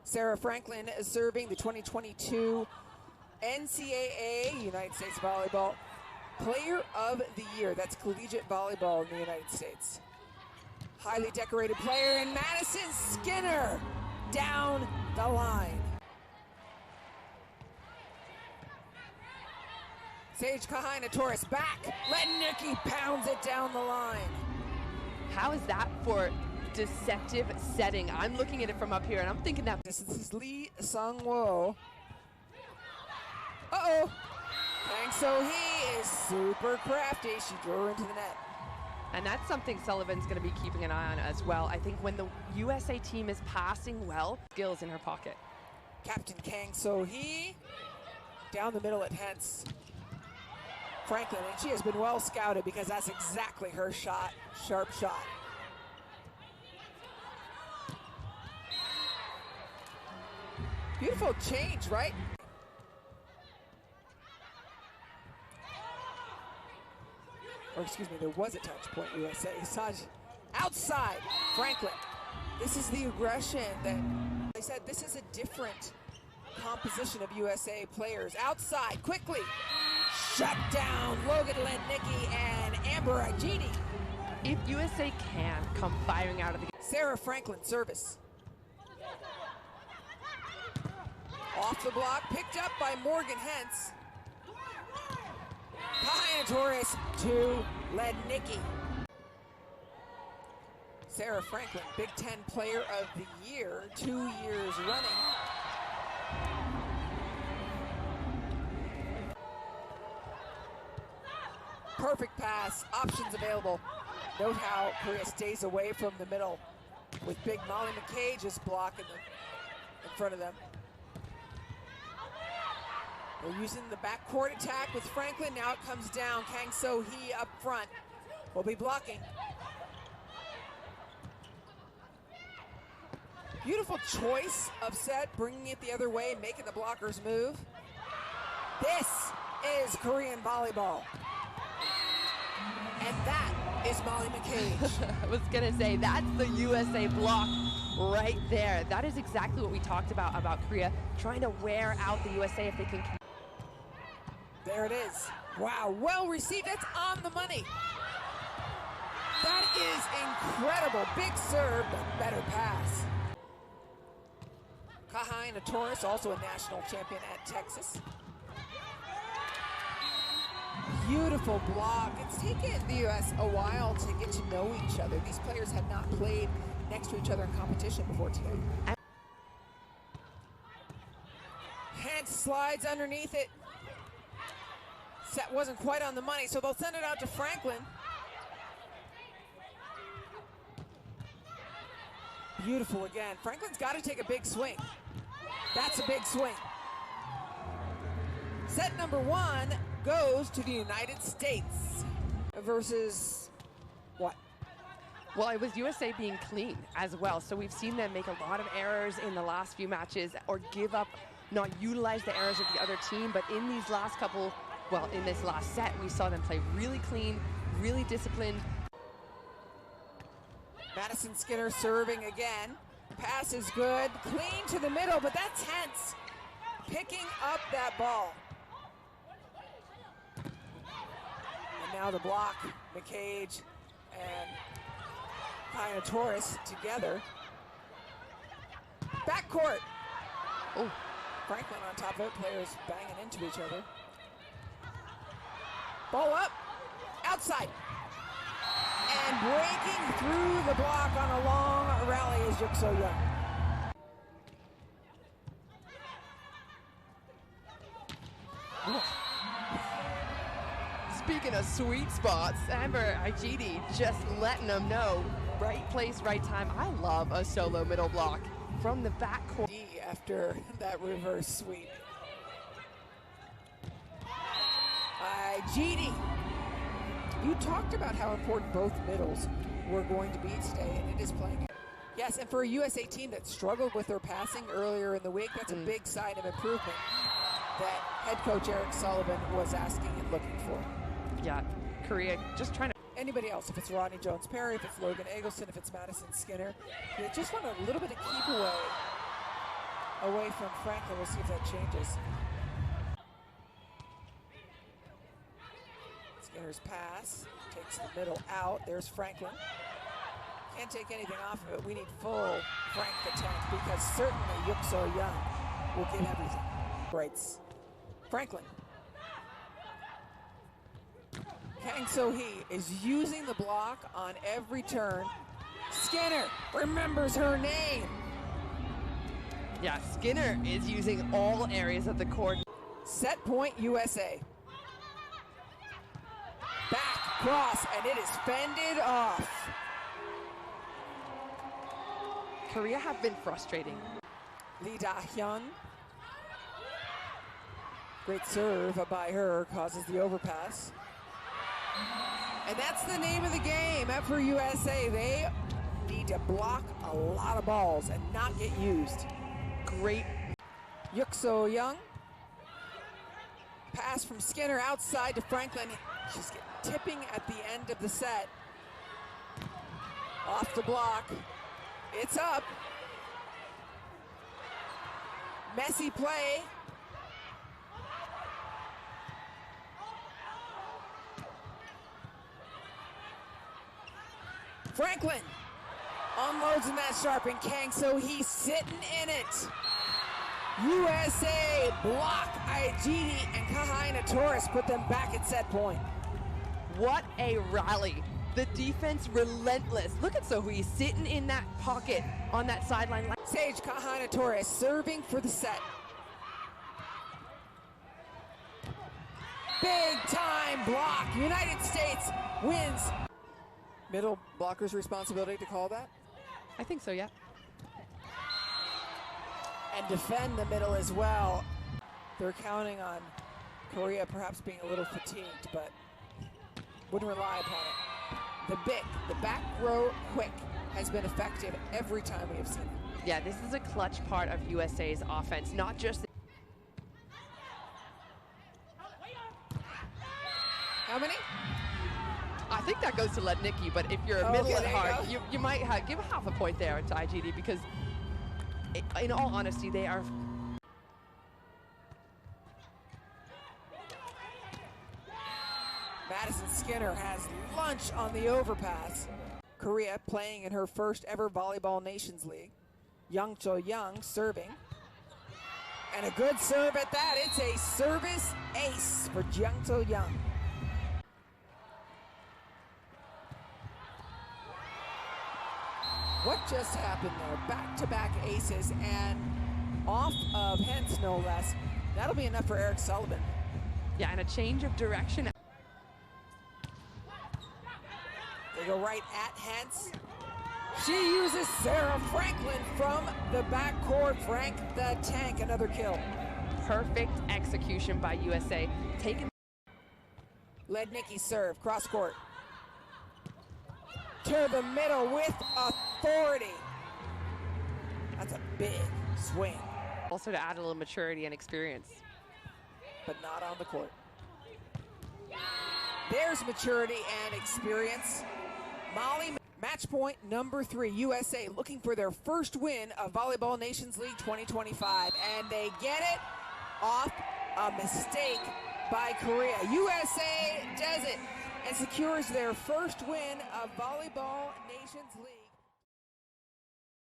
Sarah Franklin is serving the 2022 NCAA United States Volleyball Player of the Year. That's collegiate volleyball in the United States. Highly decorated player in Madison Skinner down the line. Sage Kahina-Torres back. Lednicki pounds it down the line. How is that for deceptive setting? I'm looking at it from up here and I'm thinking that this is Lee Sung-woo. Uh-oh. Kang So-hee is super crafty. She drew her into the net. And that's something Sullivan's going to be keeping an eye on as well. I think when the USA team is passing well, skills in her pocket. Captain Kang So-hee down the middle at Hence Franklin, and she has been well scouted because that's exactly her shot, sharp shot. Beautiful change, right? Or excuse me, there was a touch point, USA. Outside, Franklin. This is the aggression that I said. This is a different composition of USA players. Outside, quickly. Shut down Logan Lednicki and Amber Ajiti. If USA can come firing out of the... Sarah Franklin service. Off the block, picked up by Morgan Hence. Kahina-Torres to Lednicki. Sarah Franklin, Big Ten Player of the Year, 2 years running. Perfect pass, options available. Note how Korea stays away from the middle with big Molly McKay just blocking them in front of them. They're using the backcourt attack with Franklin. Now it comes down. Kang So-hee up front will be blocking. Beautiful choice of set, bringing it the other way, making the blockers move. This is Korean volleyball. And that is Molly McCage. I was gonna say, that's the USA block right there. That is exactly what we talked about Korea, trying to wear out the USA if they can. There it is. Wow, well received, that's on the money. That is incredible. Big serve, but better pass. Kahina-Torres, also a national champion at Texas. Beautiful block. It's taken the U.S. a while to get to know each other. These players have not played next to each other in competition before today. Hence slides underneath it. Set wasn't quite on the money, so they'll send it out to Franklin. Beautiful again. Franklin's got to take a big swing. That's a big swing. Set number 1 goes to the United States versus what? Well, it was USA being clean as well. So we've seen them make a lot of errors in the last few matches or give up, not utilize the errors of the other team. But in these last couple, well, in this last set, we saw them play really clean, really disciplined. Madison Skinner serving again. Pass is good, clean to the middle, but that's Hence picking up that ball. And now the block, McCage and Kahina-Torres together. Backcourt. Oh, Franklin on top of it, players banging into each other. Ball up, outside. And breaking through the block on a long rally is Yuk So-young. Speaking of sweet spots, Amber Ajiti just letting them know, right place, right time. I love a solo middle block from the backcourt. After that reverse sweep. Ajiti. You talked about how important both middles were going to be today, and it is playing. Yes, and for a USA team that struggled with their passing earlier in the week, that's a big sign of improvement that head coach Eric Sullivan was asking and looking for. Yeah, Korea just trying to... Anybody else, if it's Rodney Jones-Perry, if it's Logan Eggleston, if it's Madison Skinner, you just want a little bit of keep away away from Franklin. We'll see if that changes. Skinner's pass takes the middle out. There's Franklin. Can't take anything off of it. We need full Frank the Tank because certainly Yuk-So Young will get everything. Writes Franklin. Kang So-hee is using the block on every turn. Skinner remembers her name. Yeah, Skinner is using all areas of the court. Set point USA. Back cross, and it is fended off. Korea have been frustrating. Lee Da-hyun. Great serve by her, causes the overpass. And that's the name of the game for USA. They need to block a lot of balls and not get used. Great. Yuk-So Young. Pass from Skinner outside to Franklin. She's tipping at the end of the set. Off the block. It's up. Messy play. Franklin unloads in that sharp, and Kang So-hee sitting in it. USA block. Aijiri and Kahaina Torres put them back at set point. What a rally. The defense relentless. Look at So-hee sitting in that pocket on that sideline. Sage Kahaina Torres serving for the set. Big time block. United States wins. Middle blocker's responsibility to call that? I think so, yeah. And defend the middle as well. They're counting on Korea perhaps being a little fatigued, but wouldn't rely upon it. The back row quick has been effective every time we have seen it. Yeah, this is a clutch part of USA's offense, not just How many? I think that goes to Lednicki, but if you're a middle and hard, you might give half a point there to IGD because, in all honesty, they are. Madison Skinner has lunch on the overpass. Korea playing in her first ever Volleyball Nations League. Yuk-So Young serving. And a good serve at that. It's a service ace for Yuk-So Young. What just happened there? Back-to-back aces and off of Hentz, no less. That'll be enough for Eric Sullivan. Yeah, and a change of direction. They go right at Hentz. She uses Sarah Franklin from the backcourt. Frank the Tank, another kill. Perfect execution by USA. Taking. Lednicki serve, cross court. To the middle with authority. That's a big swing. Also to add a little maturity and experience. But not on the court. There's maturity and experience. Molly, match point number 3. USA looking for their first win of Volleyball Nations League 2025. And they get it off a mistake by Korea. USA does it and secures their first win of Volleyball Nations League.